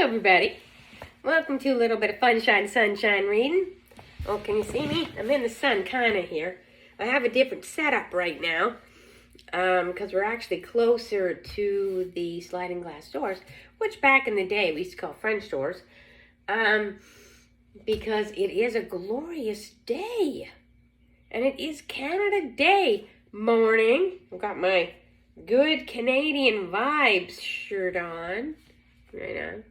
everybody. Welcome to a little bit of sunshine reading. Oh, can you see me? I'm in the sun kind of here. I have a different setup right now because we're actually closer to the sliding glass doors, which back in the day we used to call French doors, because it is a glorious day. And it is Canada Day morning. I've got my Good Canadian Vibes shirt on. Right on.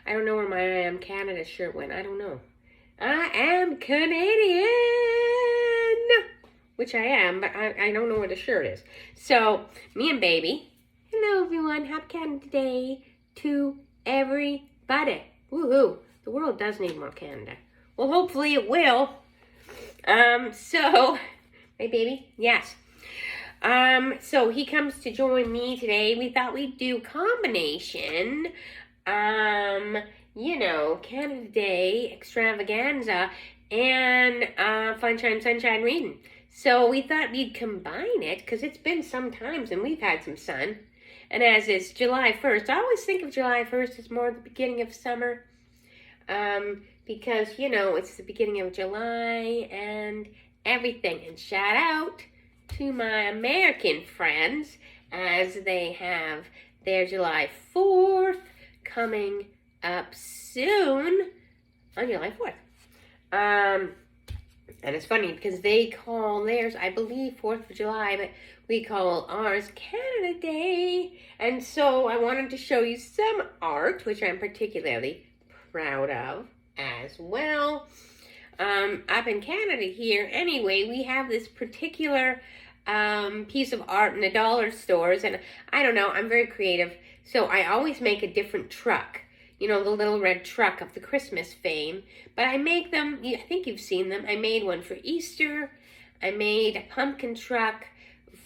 I don't know where my I Am Canada shirt went. I don't know. I am Canadian! Which I am, but I don't know where the shirt is. So, me and baby. Hello, everyone. Happy Canada Day to everybody. Woohoo. The world does need more Canada. Well, hopefully it will. So, my baby, yes. So he comes to join me today. We thought we'd do combination, Canada Day extravaganza and sunshine reading. So we thought we'd combine it because it's been some times and we've had some sun. And as it's July 1st, I always think of July 1st as more the beginning of summer. Because, it's the beginning of July and everything. And shout out to my American friends as they have their July 4th coming up soon on July 4th. And it's funny because they call theirs, I believe, 4th of July, but we call ours Canada Day. And so I wanted to show you some art, which I'm particularly proud of as well. Up in Canada here, anyway, we have this particular piece of art in the dollar stores, and I don't know, I'm very creative, so I always make a different truck. The little red truck of the Christmas fame, but I make them, I think you've seen them. I made one for Easter. I made a pumpkin truck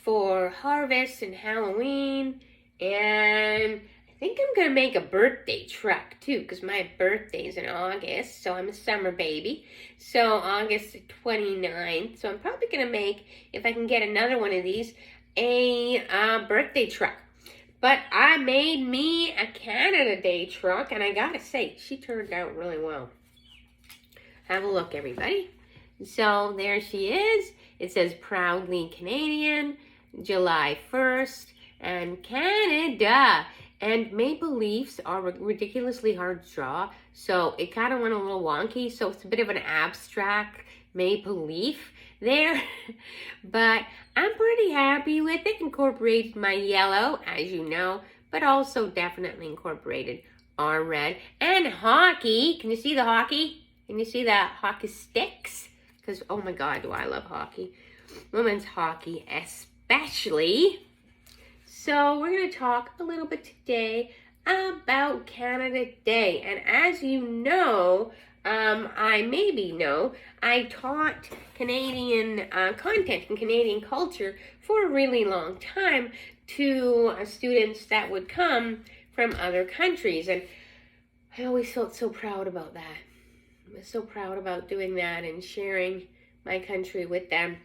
for harvest and Halloween, and I think I'm going to make a birthday truck, too, because my birthday's in August, so I'm a summer baby. So August 29th, so I'm probably going to make, if I can get another one of these, a birthday truck. But I made me a Canada Day truck, and I got to say, she turned out really well. Have a look, everybody. So there she is. It says Proudly Canadian, July 1st, and Canada. And maple leaves are ridiculously hard to draw, so it kind of went a little wonky, so it's a bit of an abstract maple leaf there. But I'm pretty happy with it. Incorporated my yellow, as you know, but also definitely incorporated our red. And hockey. Can you see the hockey? Can you see the hockey sticks? Because, oh my God, do I love hockey. Women's hockey especially. So we're going to talk a little bit today about Canada Day. And as you know, I taught Canadian content and Canadian culture for a really long time to students that would come from other countries. And I always felt so proud about that. I was so proud about doing that and sharing my country with them,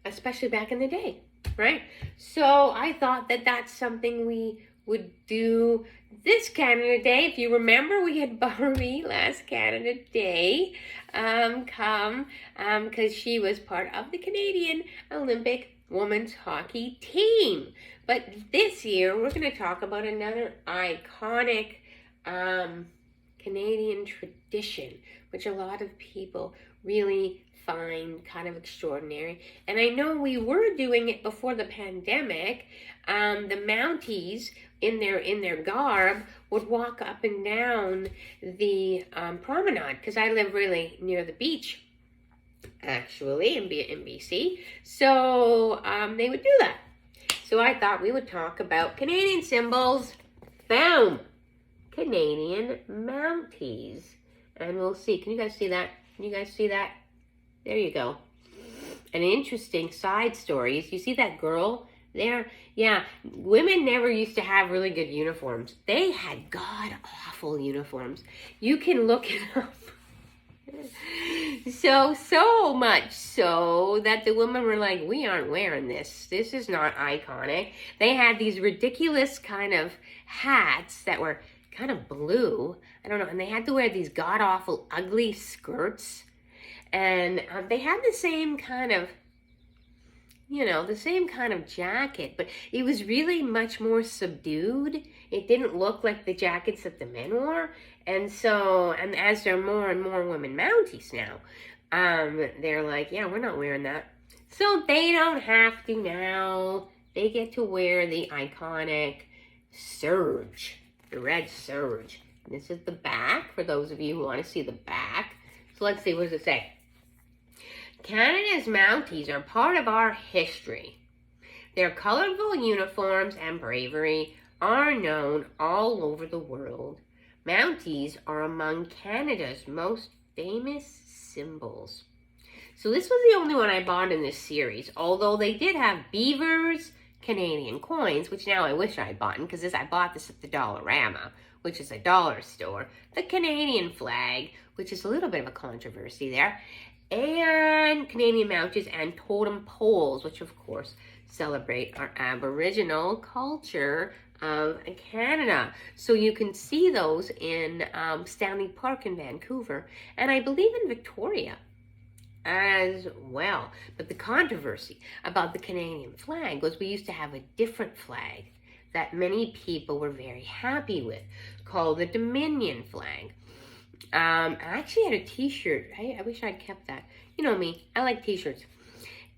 especially back in the day. Right? So I thought that that's something we would do this Canada Day. If you remember, we had Barbie last Canada Day because she was part of the Canadian Olympic women's hockey team. But this year, we're going to talk about another iconic Canadian tradition, which a lot of people really find kind of extraordinary. And I know we were doing it before the pandemic. The Mounties in their garb would walk up and down the promenade, because I live really near the beach, actually, in BC. So they would do that. So I thought we would talk about Canadian symbols. Boom! Canadian Mounties. And we'll see. Can you guys see that? Can you guys see that? There you go. An interesting side story is, you see that girl there? Yeah, women never used to have really good uniforms. They had god-awful uniforms. You can look it up. So much so that the women were like, we aren't wearing this. This is not iconic. They had these ridiculous kind of hats that were kind of blue. I don't know. And they had to wear these god-awful, ugly skirts. And they had the same kind of, the same kind of jacket, but it was really much more subdued. It didn't look like the jackets that the men wore. And so, and as there are more and more women Mounties now, they're like, yeah, we're not wearing that. So they don't have to now. They get to wear the iconic serge, the red serge. This is the back, for those of you who want to see the back. So let's see, what does it say? Canada's Mounties are part of our history. Their colorful uniforms and bravery are known all over the world. Mounties are among Canada's most famous symbols. So this was the only one I bought in this series, although they did have beavers, Canadian coins, which now I wish I had bought, because I bought this at the Dollarama, which is a dollar store, the Canadian flag, which is a little bit of a controversy there, and Canadian Mounties and totem poles, which of course celebrate our Aboriginal culture of Canada. So you can see those in Stanley Park in Vancouver, and I believe in Victoria as well. But the controversy about the Canadian flag was we used to have a different flag that many people were very happy with, called the Dominion flag. I actually had a t-shirt. I wish I'd kept that. You know me, I like t-shirts.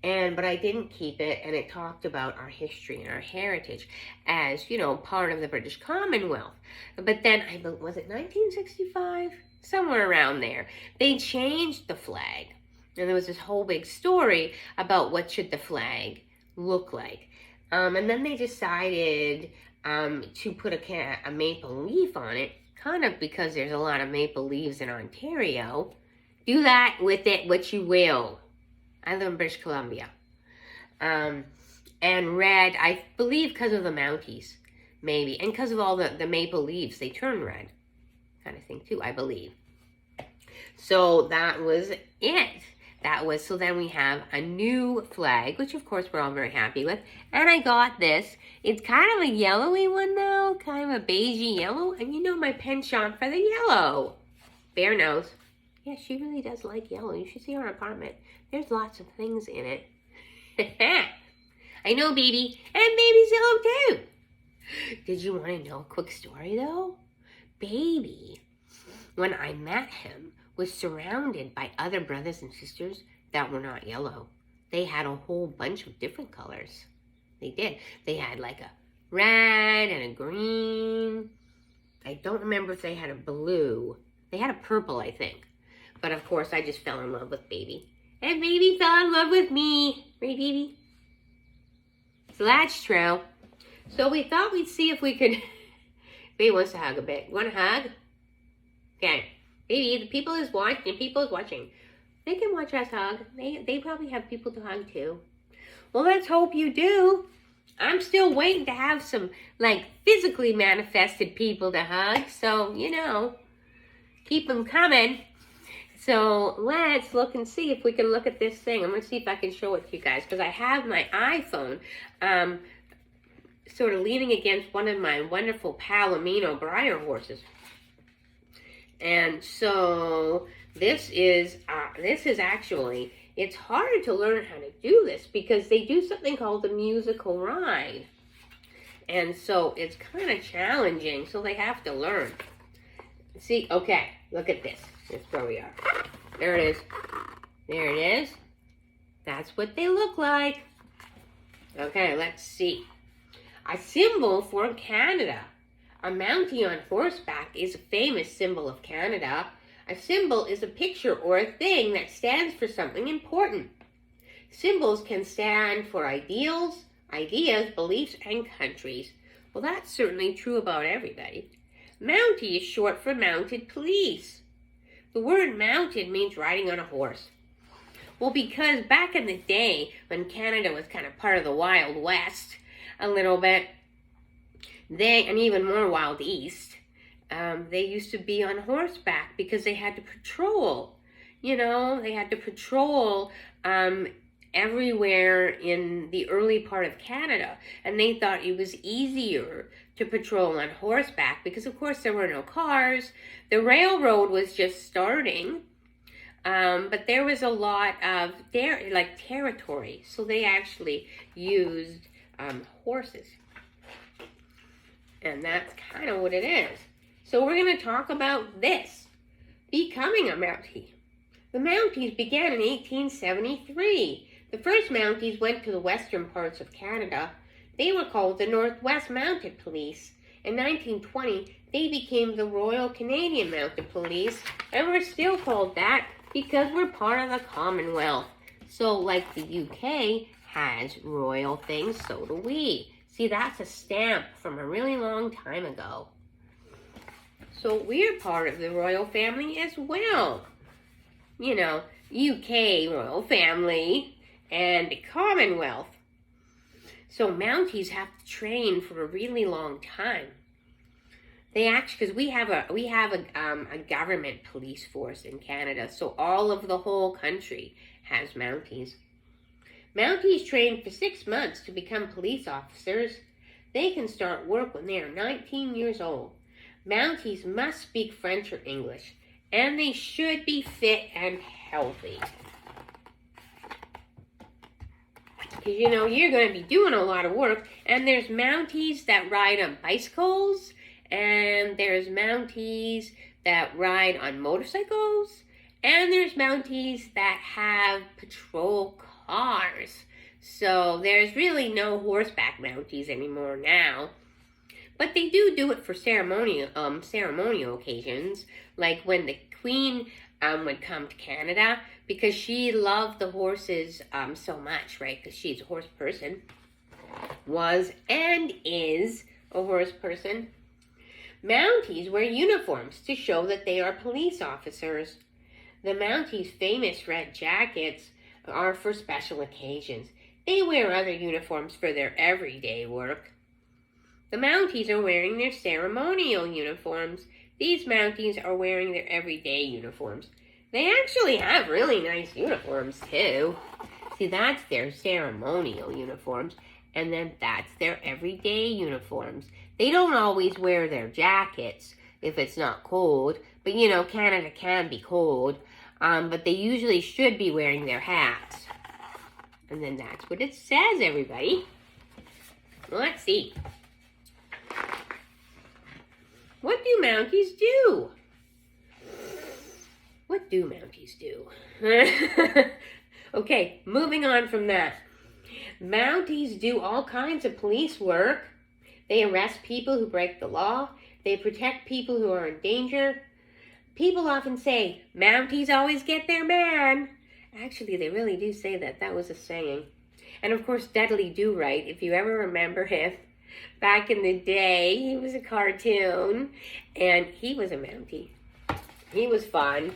But I didn't keep it, and it talked about our history and our heritage as, part of the British Commonwealth. But then, was it 1965? Somewhere around there. They changed the flag. And there was this whole big story about what should the flag look like. And then they decided to put a maple leaf on it, kind of because there's a lot of maple leaves in Ontario. Do that with it what you will. I live in British Columbia. And red, I believe because of the Mounties, maybe. And because of all the maple leaves, they turn red. Kind of thing too, I believe. So that was it. So then we have a new flag, which of course we're all very happy with. And I got this. It's kind of a yellowy one though, kind of a beigey yellow. And my penchant for the yellow. Bear knows. Yeah, she really does like yellow. You should see her apartment. There's lots of things in it. I know, baby. And baby's yellow too. Did you want to know a quick story though? Baby, when I met him, was surrounded by other brothers and sisters that were not yellow. They had a whole bunch of different colors. They did. They had like a red and a green. I don't remember if they had a blue. They had a purple, I think. But of course, I just fell in love with baby. And baby fell in love with me. Right, baby? So that's true. So we thought we'd see if we could... Baby wants to hug a bit. You want to hug? Okay. Baby, the people is watching. They can watch us hug. They probably have people to hug too. Well, let's hope you do. I'm still waiting to have some, physically manifested people to hug. So, keep them coming. So, let's look and see if we can look at this thing. I'm going to see if I can show it to you guys. Because I have my iPhone sort of leaning against one of my wonderful Palomino Breyer horses. And so this is actually, it's hard to learn how to do this because they do something called the musical ride. And so it's kind of challenging, so they have to learn. See, okay, look at this. That's where we are. There it is. There it is. That's what they look like. Okay, let's see. A symbol for Canada. A Mountie on horseback is a famous symbol of Canada. A symbol is a picture or a thing that stands for something important. Symbols can stand for ideals, ideas, beliefs, and countries. Well, that's certainly true about everybody. Mountie is short for mounted police. The word mounted means riding on a horse. Well, because back in the day, when Canada was kind of part of the Wild West a little bit, and even more Wild East, they used to be on horseback because they had to patrol. They had to patrol everywhere in the early part of Canada, and they thought it was easier to patrol on horseback because, of course, there were no cars. The railroad was just starting, but there was a lot of territory, so they actually used horses, and that's kind of what it is. So we're going to talk about this, becoming a Mountie. The Mounties began in 1873. The first Mounties went to the western parts of Canada. They were called the Northwest Mounted Police. In 1920, they became the Royal Canadian Mounted Police, and we're still called that because we're part of the Commonwealth. So like the UK has royal things, so do we. See, that's a stamp from a really long time ago. So we're part of the royal family as well. You know, UK royal family and Commonwealth. So Mounties have to train for a really long time. They actually, because we have a government police force in Canada, so all of the whole country has Mounties. Mounties train for 6 months to become police officers. They can start work when they are 19 years old. Mounties must speak French or English, and they should be fit and healthy. Because, you know, you're going to be doing a lot of work, and there's Mounties that ride on bicycles, and there's Mounties that ride on motorcycles, and there's Mounties that have patrol cars. So there's really no horseback Mounties anymore now. But they do it for ceremonial occasions, like when the Queen would come to Canada, because she loved the horses so much, right? Because she's a horse person, was and is a horse person. Mounties wear uniforms to show that they are police officers. The Mounties' famous red jackets are for special occasions. They wear other uniforms for their everyday work. The Mounties are wearing their ceremonial uniforms. These Mounties are wearing their everyday uniforms. They actually have really nice uniforms too. See, that's their ceremonial uniforms, and then that's their everyday uniforms. They don't always wear their jackets if it's not cold, but you know, Canada can be cold, but they usually should be wearing their hats. And then that's what it says, everybody. Well, let's see. What do Mounties do? What do Mounties do? Okay, moving on from that. Mounties do all kinds of police work. They arrest people who break the law. They protect people who are in danger. People often say, Mounties always get their man. Actually, they really do say that. That was a saying. And of course, Dudley Do-Right, if you ever remember him, back in the day, he was a cartoon, and he was a Mountie. He was fun.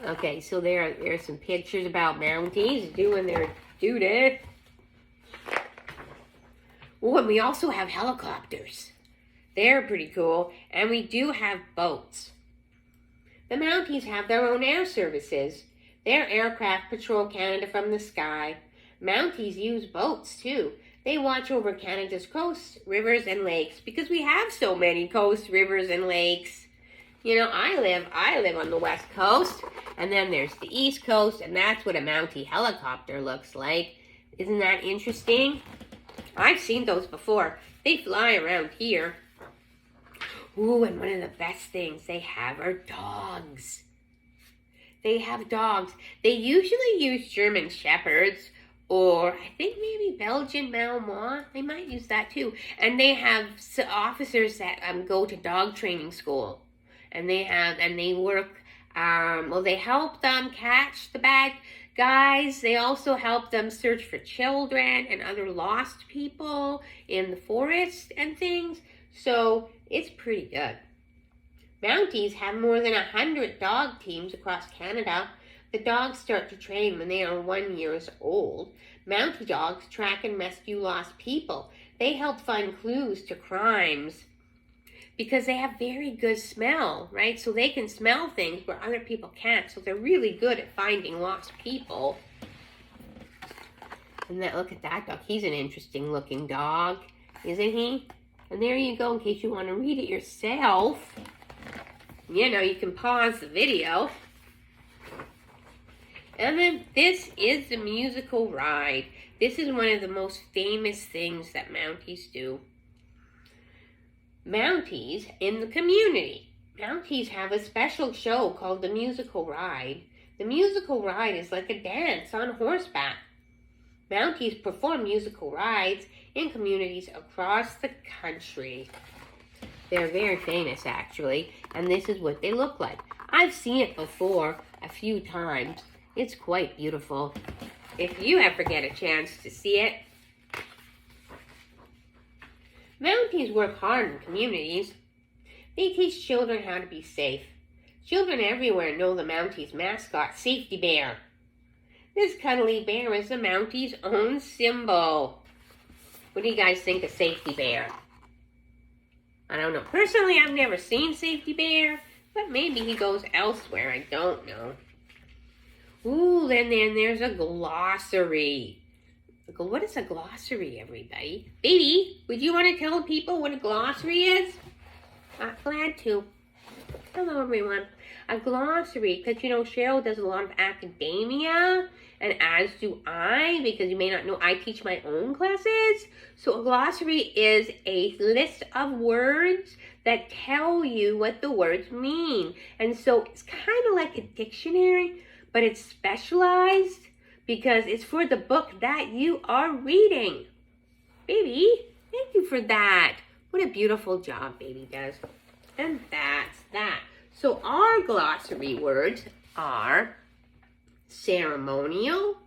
Okay, so there's some pictures about Mounties doing their duty. Oh, and we also have helicopters. They're pretty cool. And we do have boats. The Mounties have their own air services. Their aircraft patrol Canada from the sky. Mounties use boats, too. They watch over Canada's coasts, rivers, and lakes because we have so many coasts, rivers, and lakes. You know, I live on the west coast, and then there's the east coast, and that's what a Mountie helicopter looks like. Isn't that interesting? I've seen those before. They fly around here. Ooh, and one of the best things they have are dogs. They have dogs. They usually use German Shepherds, or I think maybe Belgian Malinois. They might use that too. And they have officers that go to dog training school. And they work, they help them catch the bad guys. They also help them search for children and other lost people in the forest and things. So it's pretty good. Mounties have more than 100 dog teams across Canada. The dogs start to train when they are 1 year old. Mountie dogs track and rescue lost people. They help find clues to crimes because they have very good smell, right? So they can smell things where other people can't. So they're really good at finding lost people. And look at that dog. He's an interesting looking dog, isn't he? And there you go, in case you want to read it yourself. You know, you can pause the video. And then this is the musical ride. This is one of the most famous things that Mounties do. Mounties in the community. Mounties have a special show called the musical ride. The musical ride is like a dance on horseback. Mounties perform musical rides in communities across the country. They're very famous, actually, and this is what they look like. I've seen it before a few times. It's quite beautiful. If you ever get a chance to see it. Mounties work hard in communities. They teach children how to be safe. Children everywhere know the Mounties' mascot, Safety Bear. This cuddly bear is the Mounties' own symbol. What do you guys think of Safety Bear? I don't know. Personally, I've never seen Safety Bear, but maybe he goes elsewhere. I don't know. Ooh, then there's a glossary. What is a glossary, everybody? Baby, would you want to tell people what a glossary is? I'm glad to. Hello, everyone. A glossary, because, you know, Cheryl does a lot of academia, and as do I, because you may not know, I teach my own classes. So a glossary is a list of words that tell you what the words mean. And so it's kind of like a dictionary, but it's specialized because it's for the book that you are reading. Baby, thank you for that. What a beautiful job Baby does. And that's that. So our glossary words are ceremonial,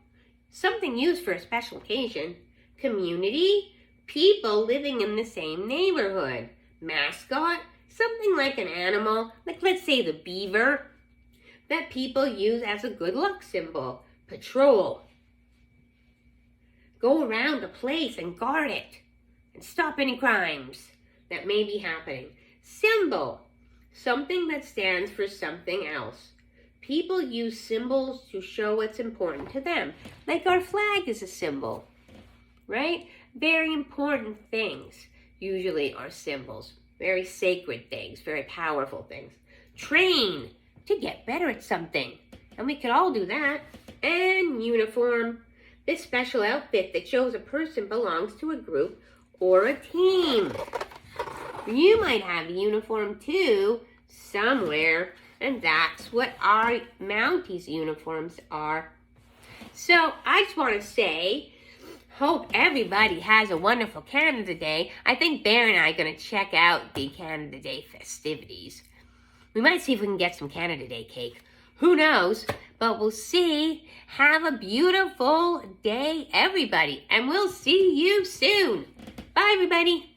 something used for a special occasion, community, people living in the same neighborhood, mascot, something like an animal, like let's say the beaver, that people use as a good luck symbol, patrol, go around a place and guard it, and stop any crimes that may be happening. Symbol, something that stands for something else. People use symbols to show what's important to them. Like our flag is a symbol, right? Very important things usually are symbols. Very sacred things, very powerful things. Train, to get better at something. And we could all do that. And uniform, this special outfit that shows a person belongs to a group or a team. You might have a uniform too, somewhere, and that's what our Mounties uniforms are. So I just want to say, hope everybody has a wonderful Canada Day. I think Bear and I are going to check out the Canada Day festivities. We might see if we can get some Canada Day cake. Who knows? But we'll see. Have a beautiful day, everybody. And we'll see you soon. Bye, everybody.